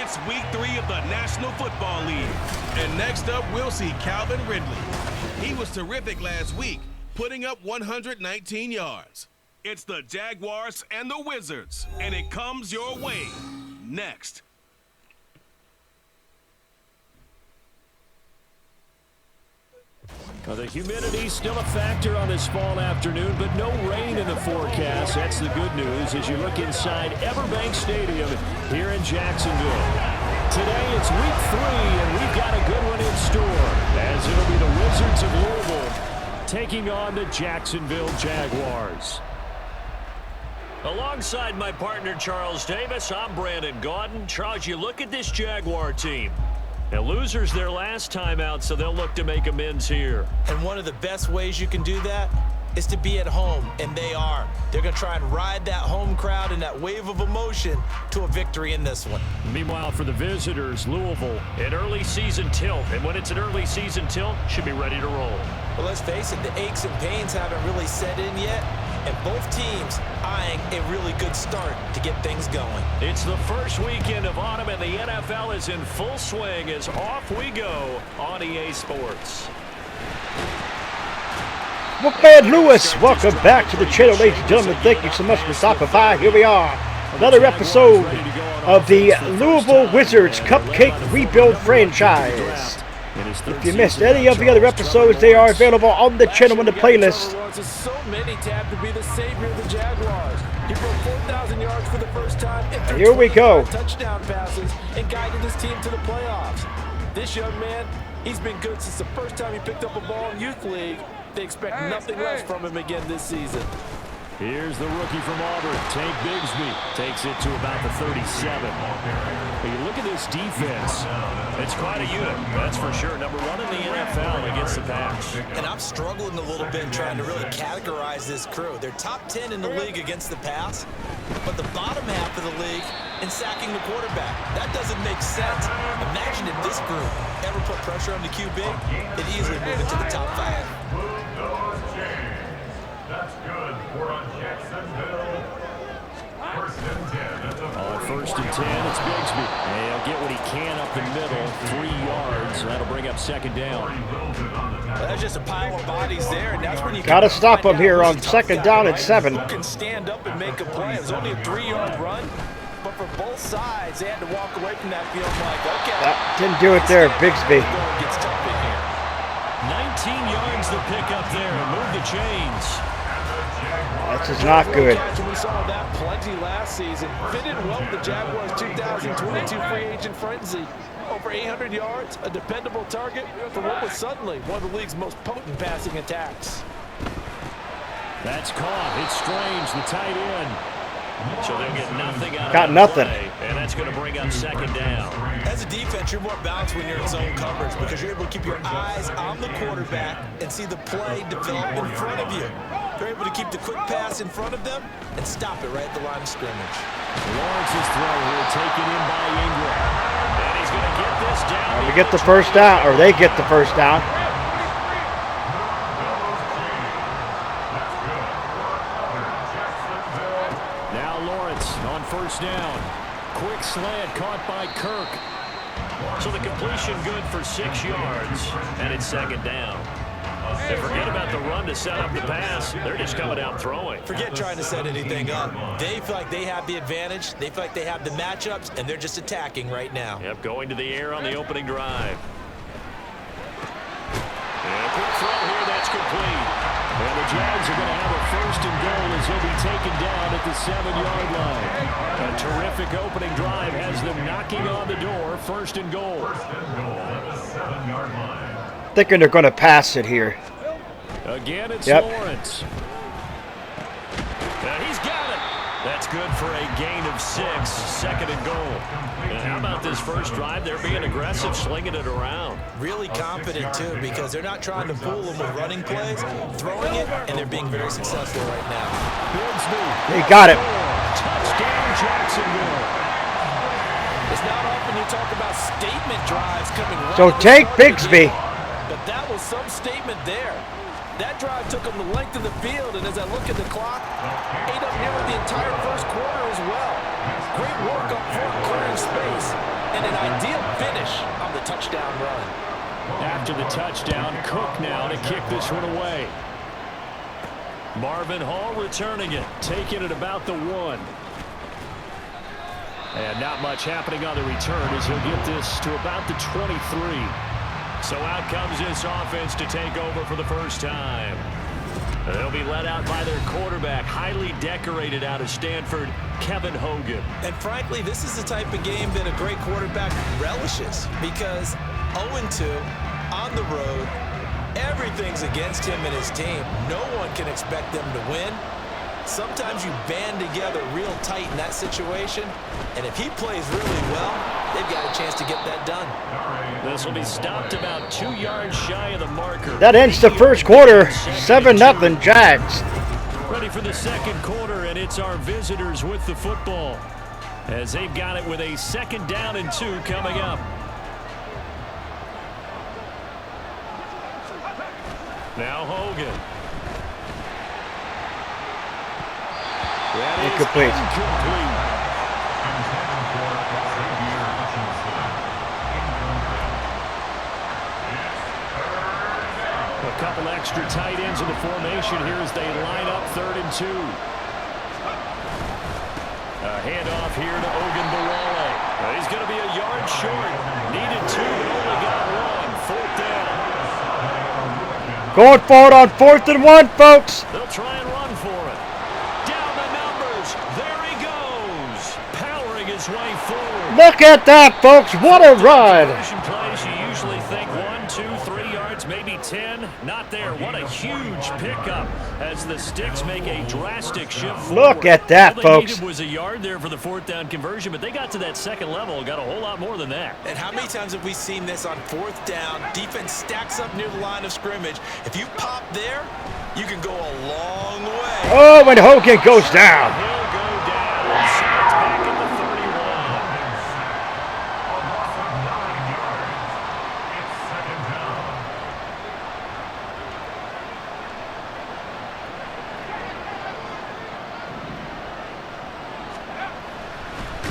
It's week 3 of the National Football League. And next up, we'll see Calvin Ridley. He was terrific last week, putting up 119 yards. It's the Jaguars and the Wizards, and it comes your way next. Well, the humidity's still a factor on this fall afternoon, but no rain in the forecast. That's the good news as you look inside Everbank Stadium here in Jacksonville. Today it's week 3, and we've got a good one in store, as it'll be the Wizards of Louisville taking on the Jacksonville Jaguars. Alongside my partner Charles Davis, I'm Brandon Gaudin. Charles, you look at this Jaguar team. The losers their last time out, so they'll look to make amends here. And one of the best ways you can do that is to be at home, and they are. They're going to try and ride that home crowd and that wave of emotion to a victory in this one. Meanwhile, for the visitors, Louisville, an early season tilt. And when it's an early season tilt, should be ready to roll. Well, let's face it, the aches and pains haven't really set in yet. And both teams eyeing a really good start to get things going. It's the first weekend of autumn, and the NFL is in full swing as off we go on EA Sports. Well, Brad Lewis, welcome back to the channel, ladies and gentlemen. Thank you so much for stopping by. Here we are, another episode of the Louisville Wizards Cupcake Rebuild franchise. If you missed any of the other episodes, they are available on the channel in the playlist. So many tapped to be the savior of the Jaguars. He broke 4,000 yards for the first time and here we go. Touchdown passes and guided his team to the playoffs. This young man, he's been good since the first time he picked up a ball in Youth League. They expect nothing less from him again this season. Here's the rookie from Auburn, Tank Bigsby, takes it to about the 37. But you look at this defense, it's quite a unit, that's for sure. Number 1 in the NFL against the pass. And I'm struggling a little bit trying to really categorize this crew. They're top 10 in the league against the pass, but the bottom half of the league in sacking the quarterback. That doesn't make sense. Imagine if this group ever put pressure on the QB, it'd easily move into the top 5. That's good for on Jacksonville. First and 10. On first and 10, it's Bigsby. And he'll get what he can up the middle, 3 yards. That'll bring up second down. Well, there's just a pile of bodies there, and that's when you got to stop him here on second down at 7. Who can stand up and make a play? It was only a 3-yard run, but for both sides, they had to walk away from that field like, okay. That didn't do it there, Bigsby. Gets tough in here. 19 yards to pick up there and move the chains. This is not good. We saw that plenty last season. Fitted well with the Jaguars' 2022 free agent frenzy. Over 800 yards, a dependable target for what was suddenly one of the league's most potent passing attacks. That's caught. It's Strange, the tight end. So they'll get nothing out Got of nothing. Play, and that's going to bring up second down. As a defense, you're more balanced when you're in zone coverage because you're able to keep your eyes on the quarterback and see the play develop in front of you. They're able to keep the quick pass in front of them and stop it right at the line of scrimmage. Lawrence's throw here taken in by Ingram. And he's going to get this down. We get the first down, or they get the first down. Now Lawrence on first down. Quick slant caught by Kirk. So the completion good for 6 yards, and it's second down. And forget about the run to set up the pass. They're just coming out throwing. Forget trying to set anything up. They feel like they have the advantage. They feel like they have the matchups, and they're just attacking right now. Yep, going to the air on the opening drive. And a quick throw here, that's complete. And the Jags are going to have a first and goal as he'll be taken down at the 7-yard line. A terrific opening drive has them knocking on the door. First and goal. First and goal at the 7-yard line. Thinking they're going to pass it here. Again, it's Yep. Lawrence. He's got it. That's good for a gain of 6. Second and goal. And how about this first drive? They're being aggressive, slinging it around. Really confident, too, because they're not trying to fool them with running plays, throwing it, and they're being very successful right now. They got it. Touchdown, Jacksonville. It's not often you talk about statement drives coming right. So take Bigsby. But that was some statement there. That drive took them the length of the field, and as I look at the clock, ate up nearly the entire first quarter as well. Great work up front, clearing space. And an ideal finish on the touchdown run. After the touchdown, Cook now to kick this one away. Marvin Hall returning it, taking it about the 1. And not much happening on the return as he'll get this to about the 23. So out comes this offense to take over for the first time. They'll be led out by their quarterback, highly decorated out of Stanford, Kevin Hogan. And frankly, this is the type of game that a great quarterback relishes because 0-2 on the road, everything's against him and his team. No one can expect them to win. Sometimes you band together real tight in that situation, and if he plays really well, they've got a chance to get that done. This will be stopped about 2 yards shy of the marker. That ends the first quarter, 7-0 Jags. Ready for the second quarter, and it's our visitors with the football as they've got it with a 2nd down and 2 coming up. Now Hogan. That is Incomplete. A couple extra tight ends in the formation here as they line up 3rd and 2. A handoff here to Ogunbowale. He's going to be a yard short. Needed 2, but only got 1. 4th down. Going forward on 4th and 1, folks. They'll try and run for it. Down the numbers. There he goes. Powering his way forward. Look at that, folks. What a ride. Conversion plays, you usually think 1, 2, 3 yards, maybe 10. Not there. What a huge pickup as the Sticks make a drastic shift forward. Look at that, All folks. they needed was a yard there for the 4th down conversion, but they got to that 2nd level, got a whole lot more than that. And how many times have we seen this on 4th down? Defense stacks up near the line of scrimmage. If you pop there, you can go a long way. Oh, and Hogan goes down. He'll go down. So it's back at the 31. Loss of 9 yards. It's 2nd down.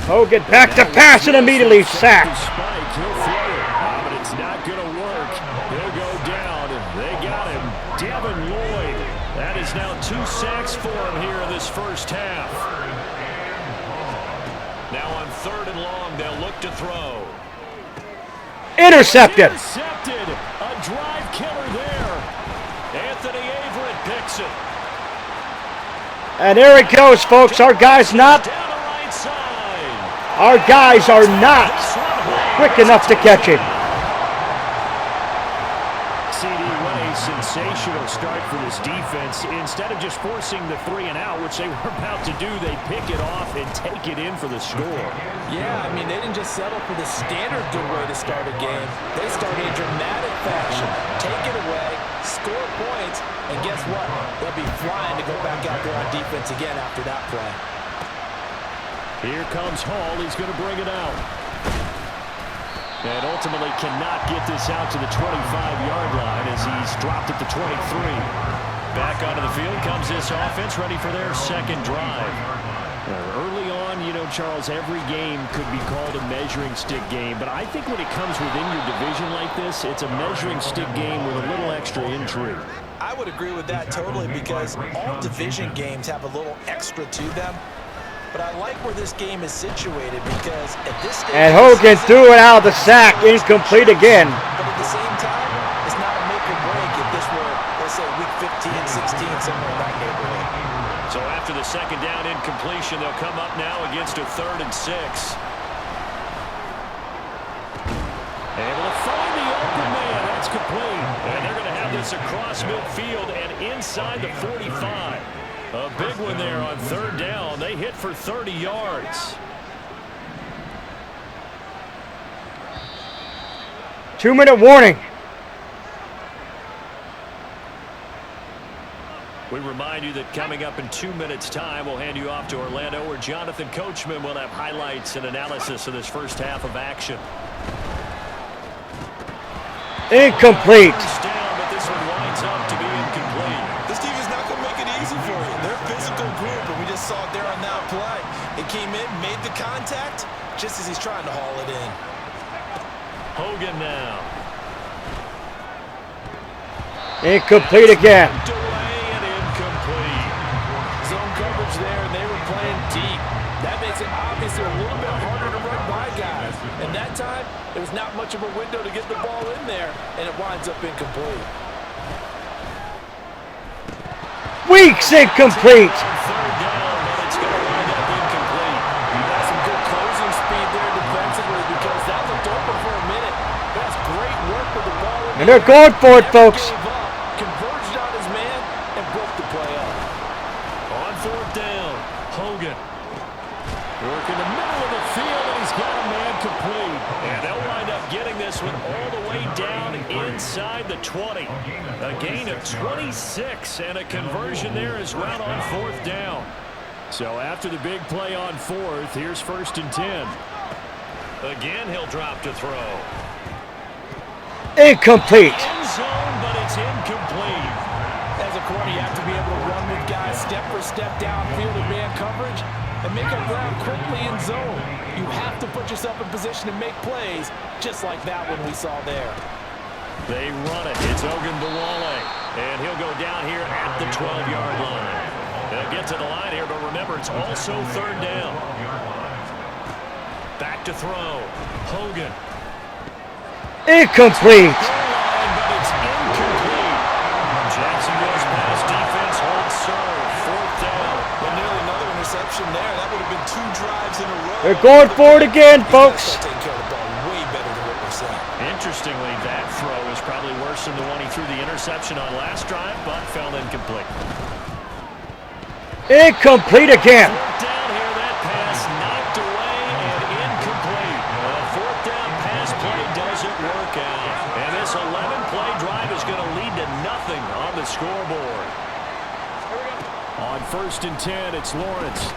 Hogan back to pass and immediately sacked. Spike, he'll throw it. But it's not going to work. He'll go down. They got him. Devin Lloyd. That is now 2 sacks for him here in this first half. Now on 3rd and long, they'll look to throw. Intercepted. Intercepted. A drive killer there. Anthony Averett picks it. And there it goes, folks. Our guys Down the right side. are not quick enough to catch him. CD, what a sensational start for this defense. Instead of just forcing the 3 and out, which they were about to do, they pick it off and take it in for the score. Yeah, I mean, they didn't just settle for the standard good way to start a game. They started in dramatic fashion. Take it away, score points, and guess what? They'll be flying to go back out there on defense again after that play. Here comes Hall. He's going to bring it out. And ultimately cannot get this out to the 25-yard line as he's dropped at the 23. Back onto the field comes this offense, ready for their 2nd drive. Early on, you know, Charles, every game could be called a measuring stick game, but I think when it comes within your division like this, it's a measuring stick game with a little extra intrigue. I would agree with that totally because all division games have a little extra to them. But I like where this game is situated because at this stage... And Hogan threw it out of the sack, incomplete again. But at the same time, it's not a make or break if this were, let's say, week 15, 16, somewhere in that neighborhood. So after the 2nd down incompletion, they'll come up now against a 3rd and 6. Able to find the open man. That's complete. And they're going to have this across midfield and inside the 45. A big one there on 3rd down. They hit for 30 yards. 2-minute warning. We remind you that coming up in 2 minutes' time, we'll hand you off to Orlando, where Jonathan Coachman will have highlights and analysis of this first half of action. Incomplete. Down, but this one winds up to be incomplete. This team is not going to make it easy for you. They're a physical group, and we just saw it there on that play. It came in, made the contact, just as he's trying to haul it in. Hogan now. Incomplete again. Away and incomplete. Zone coverage there, and they were playing deep. That makes it obviously a little bit harder to run by guys. And that time, there was not much of a window to get the ball in there, and it winds up incomplete. Weeks incomplete. Third down, but it's going to wind up incomplete. That's some good closing speed there defensively because that looked open for a minute. That's great work with the ball. And they're going for it, folks. Converged on his man and broke the play up. On fourth down, Hogan. Working the middle of the field, and he's got a man complete. And they'll wind up getting this one all the way down inside the 20. A gain of 26 and a conversion there as well on fourth down. So after the big play on fourth, here's 1st and 10. Again, he'll drop to throw. Incomplete. End zone, but it's incomplete. As a corner, you have to be able to run with guys step for step downfield in man coverage and make up ground quickly in zone. You have to put yourself in position to make plays, just like that one we saw there. They run it. It's Ogunbowale. And he'll go down here at the 12-yard line. They'll get to the line here, but remember, it's also third down. Back to throw. Hogan. Incomplete. But it's incomplete. Jacksonville's pass defense holds serve. Fourth down. But nearly another interception there. That would have been 2 drives in a row. They're going for it again, folks. Taking care of the ball way better than what we're saying. Interestingly, that throw is probably worse than the one he threw the interception on last drive, but fell incomplete. Incomplete again. Fourth down here, that pass knocked away and incomplete. A fourth down pass play doesn't work out. And this 11-play drive is going to lead to nothing on the scoreboard. On 1st and 10, it's Lawrence.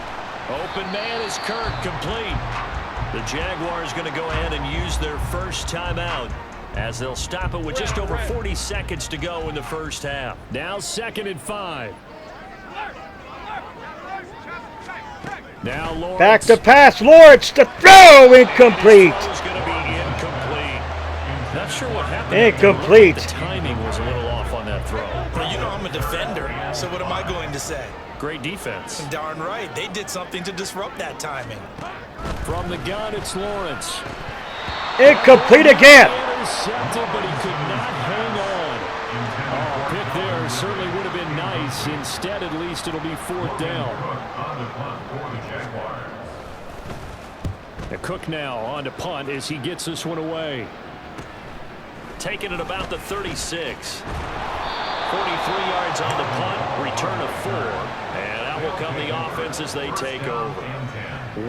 Open man is Kirk, complete. The Jaguars going to go ahead and use their first timeout as they'll stop it with just over 40 seconds to go in the first half. Now 2nd and 5. Now Lawrence. Back to pass. Lawrence to throw. Incomplete. It's going to be incomplete. Not sure what happened. Incomplete. The timing was a little off on that throw. Well, you know I'm a defender, so what am I going to say? Great defense. Darn right. They did something to disrupt that timing. From the gun, it's Lawrence. Incomplete again. Intercepted, but he could not hang on. Oh, pick there certainly would have been nice. Instead, at least it'll be fourth down. The Cook now on to punt as he gets this one away. Taking it about the 36. 43 yards on the punt, return of 4. And out will come the offense as they take over.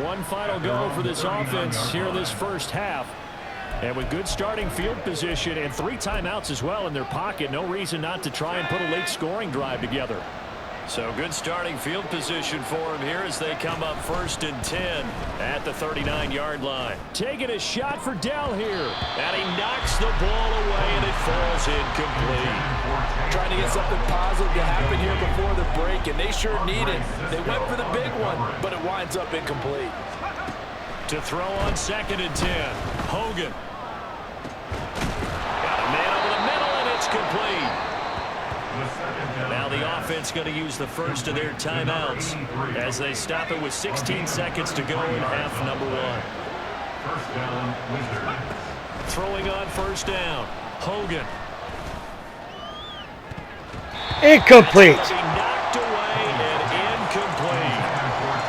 One final go for this offense here in this first half. And with good starting field position and 3 timeouts as well in their pocket, no reason not to try and put a late scoring drive together. So good starting field position for him here as they come up 1st and 10 at the 39-yard line. Taking a shot for Dell here. And he knocks the ball away and it falls incomplete. Trying to get something positive to happen here before the break, and they sure need it. They went for the big one, but it winds up incomplete. To throw on 2nd and 10. Hogan. Got a man over the middle, and it's complete. Now the offense going to use the first of their timeouts as they stop it with 16 seconds to go in half number 1. First down, Wizards. Throwing on 1st down. Hogan. Incomplete. He knocked away and incomplete.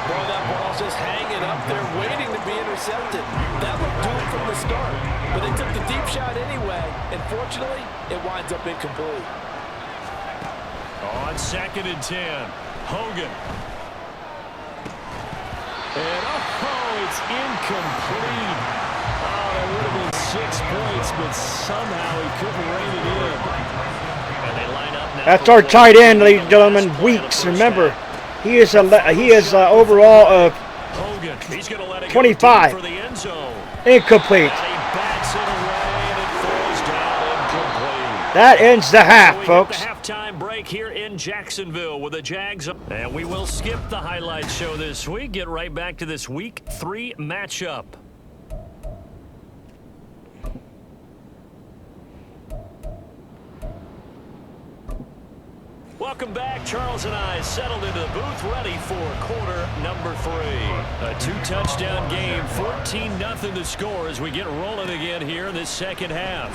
Boy, that ball's just hanging up there waiting to be intercepted. That looked doomed from the start, but they took the deep shot anyway, and fortunately, it winds up incomplete. On 2nd and 10, Hogan. And it's incomplete. Oh, that would have been 6 points, but somehow he couldn't rein it in. And they line up now. That's our tight end, ladies and gentlemen, Weeks. Remember, he is overall of Hogan. He's going to let it 25. go for the end zone. Incomplete. And he backs it away, and it falls down incomplete. That ends the half, We folks. hit the halftime break here in Jacksonville with the Jags. And we will skip the highlight show this week. Get right back to this Week 3 matchup. Welcome back. Charles and I settled into the booth, ready for quarter number 3. A 2-touchdown game, 14-0 the score as we get rolling again here in this second half.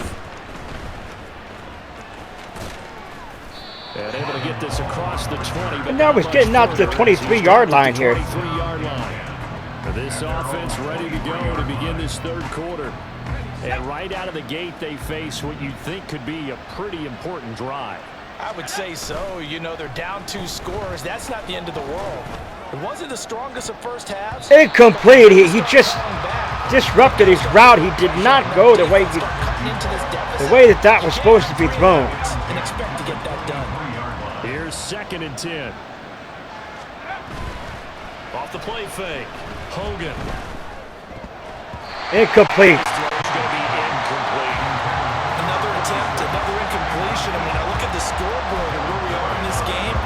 And able to get this across the 20. But and now he's getting out to the 23-yard line here. 23-yard line. This offense ready to go to begin this third quarter. And right out of the gate, they face what you think could be a pretty important drive. I would say so. You know, they're down 2 scores. That's not the end of the world. It wasn't the strongest of first halves. Incomplete. He just disrupted his route. He did not go the way that was supposed to be thrown. And expect to get that done. Here's 2nd and 10. Off the play fake. Hogan. Incomplete. Another attempt, another incompletion. I mean, I look at the scoreboard and where we are in this game.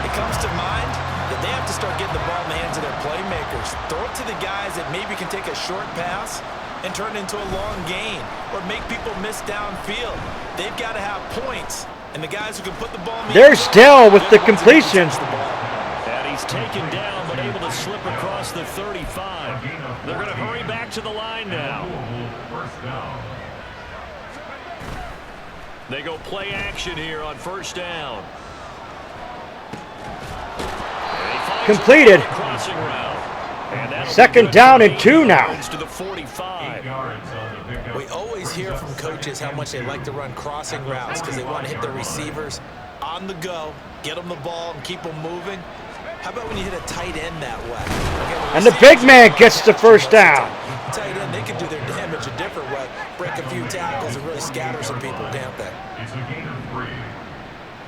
It comes to mind that they have to start getting the ball in the hands of their playmakers. Throw it to the guys that maybe can take a short pass and turn it into a long gain or make people miss downfield. They've got to have points, and the guys who can put the ball in the There's Dell with the completion. And he's taken down but able to slip across the 35. They're going to hurry back to the line now. First down. They go play action here on first down. Completed. Crossing route. And 2nd down and 2 now. To the 45. We always hear from coaches how much they like to run crossing routes because they want to hit their receivers on the go, get them the ball, and keep them moving. How about when you hit a tight end that way? Okay, And the big man gets the first down. Tight end, they can do their damage a different way. Break a few tackles and really scatter some people, can't they? It's a gain of 3.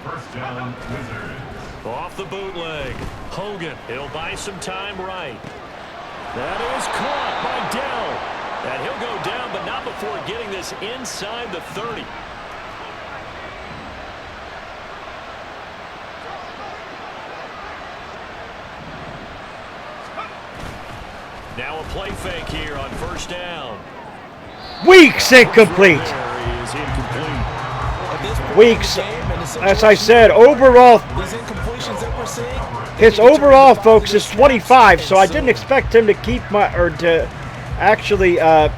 First down, Wizards. Off the bootleg. Hogan. He'll buy some time right. That is caught by Dell. And he'll go down, but not before getting this inside the 30. Now a play fake here on first down. Weeks incomplete. Is incomplete. Weeks, as I said, overall, These incompletions that we're seeing, his overall, folks, is 25. So I didn't expect him to to actually 2nd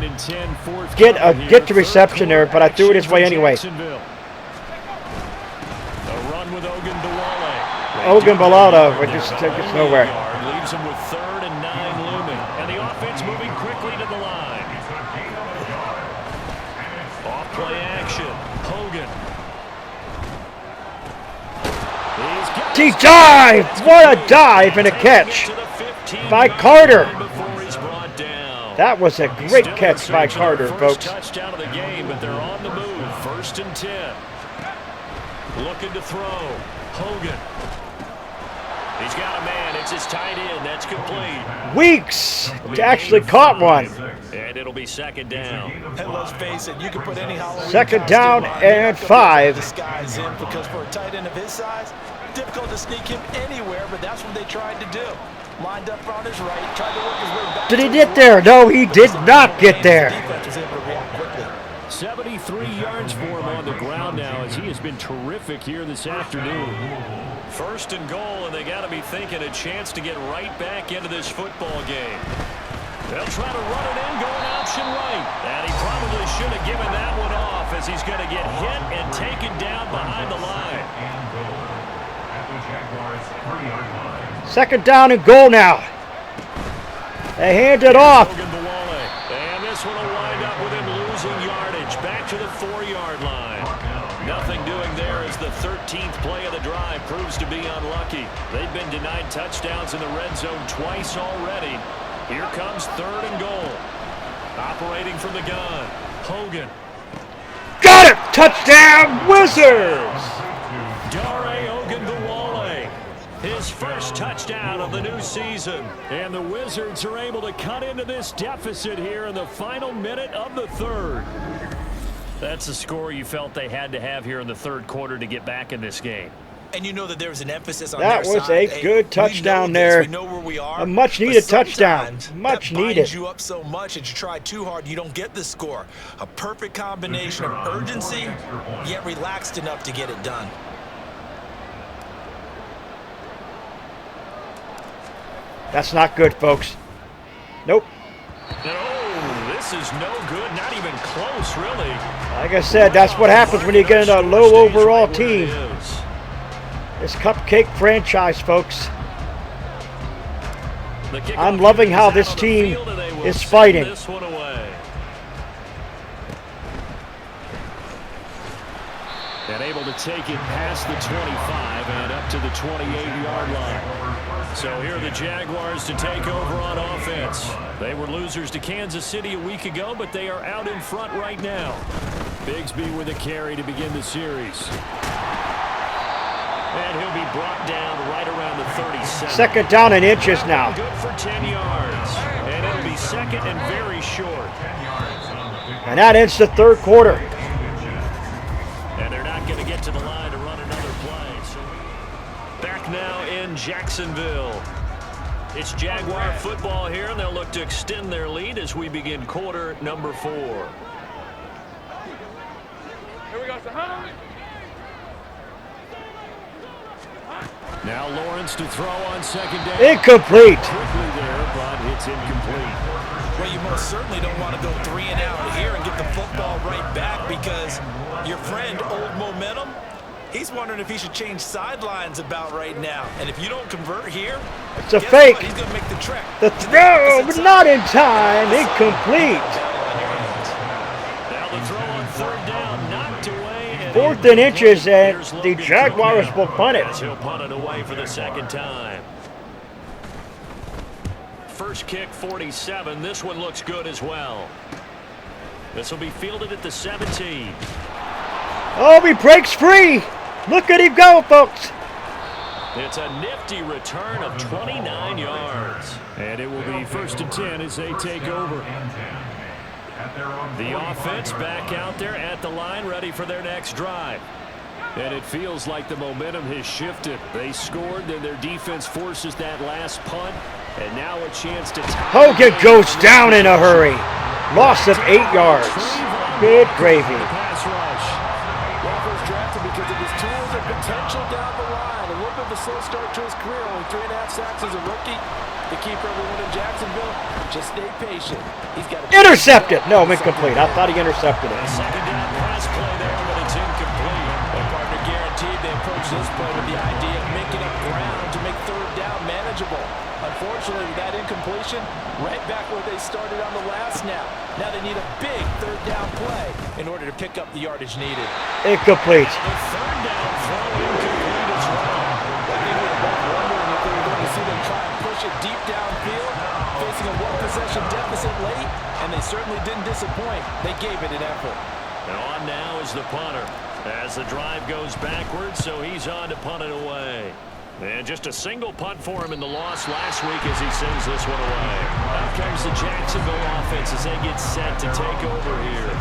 and 10, fourth get the reception there, but I threw it his way anyway. A run with Ogunbowale. Ogunbowale, it just took us nowhere. Leaves him with 3rd and 9 looming. And the offense moving quickly to the line. Off play action. Hogan. He dived! What a dive and a catch by Carter. That was a great catch by Carter, folks. Touchdown of the game, but they're on the move. 1st and 10. Looking to throw. Hogan. He's got a man. It's his tight end. That's complete. Weeks actually caught one. And it'll be 2nd down. and let's face it, you can put any Halloween 2nd down costume on. and 5. Disguise him because for a tight end of his size, difficult to sneak hhim anywhere, but that's what they tried to do. Lined up on his right, tried to work his way back. Did he get there? No, he did not get there. Defense was able to react quickly. 73 yards for him on the ground now as he has been terrific here this afternoon. 1st and goal, and they got to be thinking a chance to get right back into this football game. They'll try to run it in, going option right. And he probably should have given that one off as he's going to get hit and taken down behind the line. And goal at the Jaguars' 3-yard line. 2nd down and goal now. They hand it off. And this one will wind up with him losing yardage back to the 4-yard line. Nothing doing there as the 13th play of the drive proves to be unlucky. They've been denied touchdowns in the red zone twice already. Here comes 3rd and goal. Operating from the gun. Hogan. Got it! Touchdown, Wizards! Dare Ogunbowale. His first touchdown of the new season. And the Wizards are able to cut into this deficit here in the final minute of the 3rd. That's the score you felt they had to have here in the 3rd quarter to get back in this game. And you know that there's an emphasis on that their was side. a good touchdown there. We know where we are. A much-needed touchdown. Much that needed. binds you up so much that you try too hard, you don't get the score. A perfect combination of urgency, yet relaxed enough to get it done. That's not good, folks. Nope. Oh, this is no good. Not even close, really. Like I said, that's what happens when you get in a low overall team. This Cupcake franchise, folks. I'm loving how this team is fighting. This one away. And able to take it past the 25 and up to the 28-yard line. So here are the Jaguars to take over on offense. They were losers to Kansas City a week ago, but they are out in front right now. Bigsby with a carry to begin the series. And he'll be brought down right around the 37. Second down and inches now. Good for 10 yards. And it'll be second and very short. And that ends the third quarter. And they're not going to get to the line to run another play. So back now in Jacksonville. It's Jaguar football here, and they'll look to extend their lead as we begin quarter number 4. Here we go, Sahana. Now Lawrence to throw on second down. Incomplete. Quickly there, but it's incomplete. Well, you most certainly don't want to go 3 and out here and get the football right back, because your friend, Old Momentum, he's wondering if he should change sidelines about right now. And if you don't convert here, It's a guess fake. what? He's going to make the trek. The throw, but not in time. Incomplete. Now the throw on third down, knocked away. And 4th and inches, and here's the Logan Jaguars Cooper. will punt it. As he'll punt it away for the second time. First kick, 47. This one looks good as well. This will be fielded at the 17. Oh, he breaks free. Look at him go, folks. It's a nifty return of 29 yards. And it will be 1st and 10 as they take over. The offense back out there at the line, ready for their next drive. And it feels like the momentum has shifted. They scored, then their defense forces that last punt. And now a chance to tie. Hogan goes down in a hurry. Loss of 8 yards. Good gravy. Pass rush. Walker was drafted because of his tools and potential down the line. A little bit of a slow start to his career, only 3.5 sacks as a rookie. The keeper, everyone in Jacksonville, just stay patient. He's got to Intercepted. No, incomplete. I thought he intercepted it. Second down pass play there, but it's incomplete. Their partner guaranteed they approach this play with the idea of making up ground to make third down manageable. Unfortunately, with that incompletion, right back where they started on the last snap. Now they need a big third down play in order to pick up the yardage needed. Incomplete. The third down throw incomplete as well. I think we were both wondering if we were going to see them try and push it deep downfield, facing a one-possession deficit late, and they certainly didn't disappoint. They gave it an effort. And on now is the punter as the drive goes backwards, so he's on to punt it away. And just a single punt for him in the loss last week as he sends this one away. Out comes the Jacksonville offense as they get set to take over here.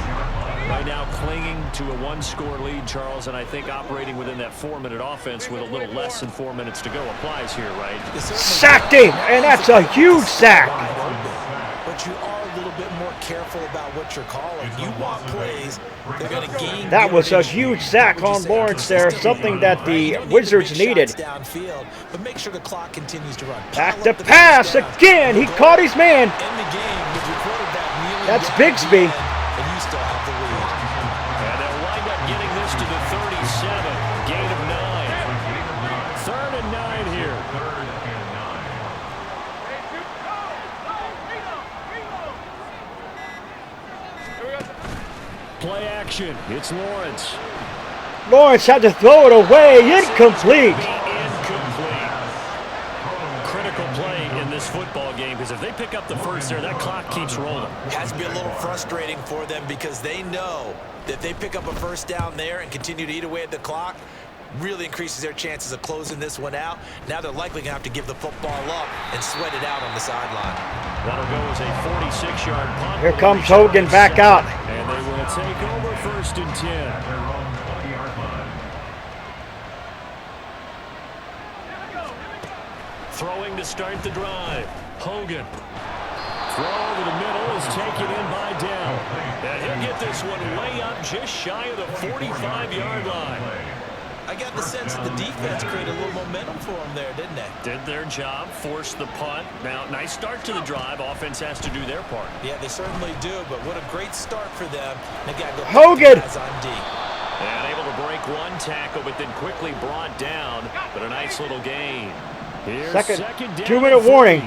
Right now clinging to a 1-score lead, Charles, and I think operating within that 4-minute offense with a little less than 4 minutes to go applies here, right? Sacked him, and that's a huge sack. But you are a little bit more careful about what you're calling. You want plays that are going to gain. That was a huge sack on Lawrence there, something that the Wizards needed. Downfield, but make sure the clock continues to run. Back to pass again. He caught his man. In the game with your quarterback kneeling That's down Bigsby. and you still have the lead. And they'll wind up getting this to the 37. Gain of 9. 3rd and 9 here. Play action. It's Lawrence. Lawrence had to throw it away. Incomplete. Incomplete. Critical play in this football game, because if they pick up the first there, that clock keeps rolling. It has to be a little frustrating for them because they know that if they pick up a first down there and continue to eat away at the clock, really increases their chances of closing this one out. Now they're likely going to have to give the football up and sweat it out on the sideline. That'll go as a 46-yard punt. Here comes Hogan back out. And they will take over 1st and 10. throwing to start the drive. Hogan. Throw over the middle is taken in by Dell. And he'll get this one way up just shy of the 45-yard line. I got the sense that the defense created a little momentum for them there, didn't they? Did their job, forced the punt. Now, nice start to the drive. Offense has to do their part. Yeah, they certainly do, but what a great start for them. They got to go Hogan on D. And able to break one tackle, but then quickly brought down. But a nice little gain. Here's second down. 2-minute warning.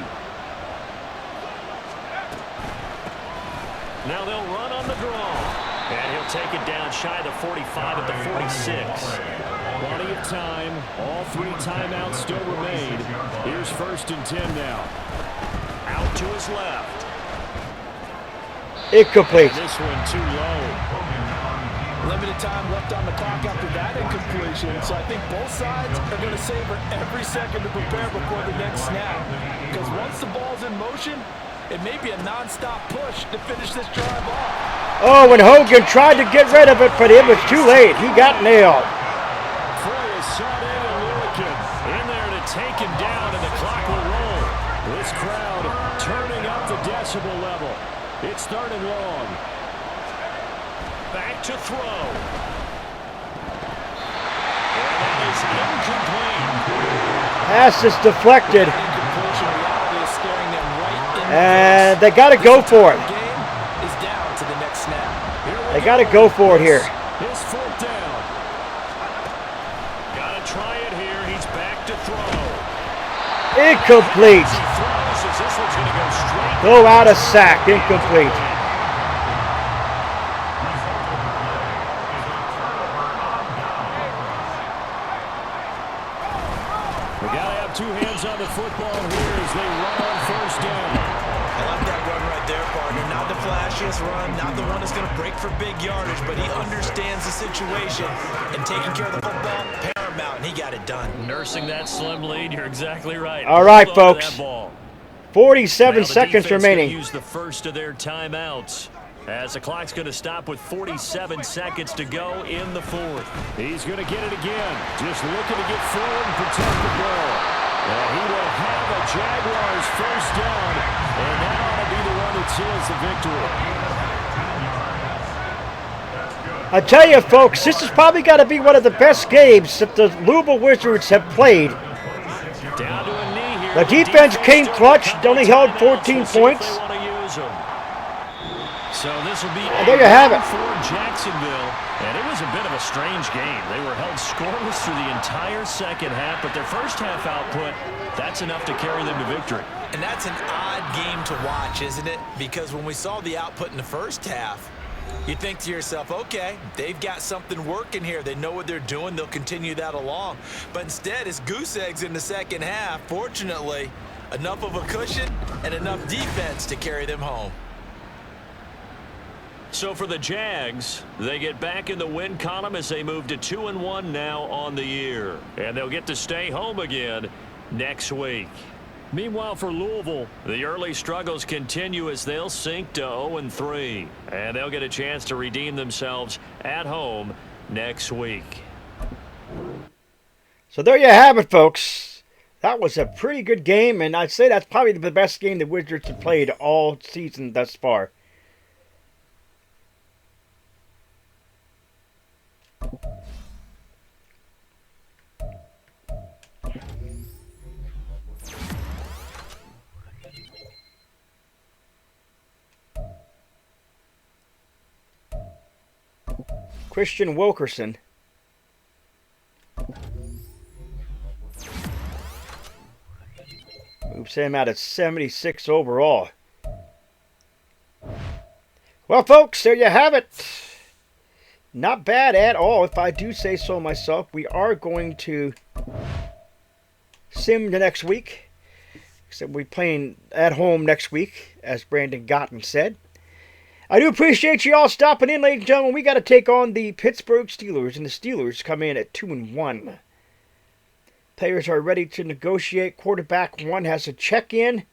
Now they'll run on the draw. And he'll take it down shy of the 45 at the 46. Plenty of time. All 3 timeouts still remain. Here's 1st and 10 now. Out to his left. Incomplete. And this one too low. Limited time left on the clock after that incompletion. So I think both sides are going to savor every second to prepare before the next snap. Because once the ball's in motion, it may be a non-stop push to finish this drive off. Oh, and Hogan tried to get rid of it, but it was too late. He got nailed. In there to take him down, and the clock will roll. This crowd turning up the decibel level. It's 3rd and long. Back to throw. And that is incomplete. Pass is deflected. And they got to go for it. They got to go for it here. His 4th down. Got to try it here. He's back to throw. Incomplete. Go out of sack. Incomplete. We got to have 2 hands on the football here as they run on 1st down. I like that run right there, partner. Not the flashiest run, not the one that's going to break for big yardage, but he understands the situation, and taking care of the football, paramount, and he got it done. Nursing that slim lead, you're exactly right. All right, folks. 47 seconds remaining. Use the first of their timeouts, as the clock's going to stop with 47 seconds to go in the 4th. He's going to get it again, just looking to get forward and protect the ball. And he will have a Jaguars 1st down, and that ought to be the one that seals the victory. I tell you, folks, this has probably got to be one of the best games that the Louisville Wizards have played. Down to a knee here. The defense came clutch, only held 14 points. So this will be and there you have it. For Jacksonville, and it was a bit of a strange game. They were held scoreless through the entire second half, but their first half output, that's enough to carry them to victory. And that's an odd game to watch, isn't it? Because when we saw the output in the first half, you think to yourself, okay, they've got something working here. They know what they're doing. They'll continue that along. But instead, it's goose eggs in the second half. Fortunately, enough of a cushion and enough defense to carry them home. So for the Jags, they get back in the win column as they move to 2-1 now on the year. And they'll get to stay home again next week. Meanwhile, for Louisville, the early struggles continue as they'll sink to 0-3. And they'll get a chance to redeem themselves at home next week. So there you have it, folks. That was a pretty good game, and I'd say that's probably the best game the Wizards have played all season thus far. Christian Wilkerson. Moves him out at 76 overall. Well, folks, there you have it. Not bad at all, if I do say so myself. We are going to sim the next week. Except we're playing at home next week, as Brandon Gotten said. I do appreciate you all stopping in, ladies and gentlemen. We got to take on the Pittsburgh Steelers, and the Steelers come in at 2-1. Players are ready to negotiate. Quarterback 1 has a check-in.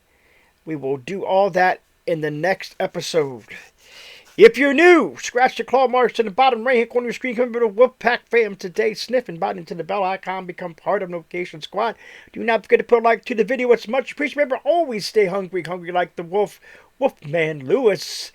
We will do all that in the next episode. If you're new, scratch the claw marks in the bottom right-hand corner of your screen. Come over to Wolfpack fam today. Sniff and bite into the bell icon. Become part of the notification squad. Do not forget to put a like to the video. It's much appreciated. Remember, always stay hungry. Hungry like the wolf. Wolfman Lewis.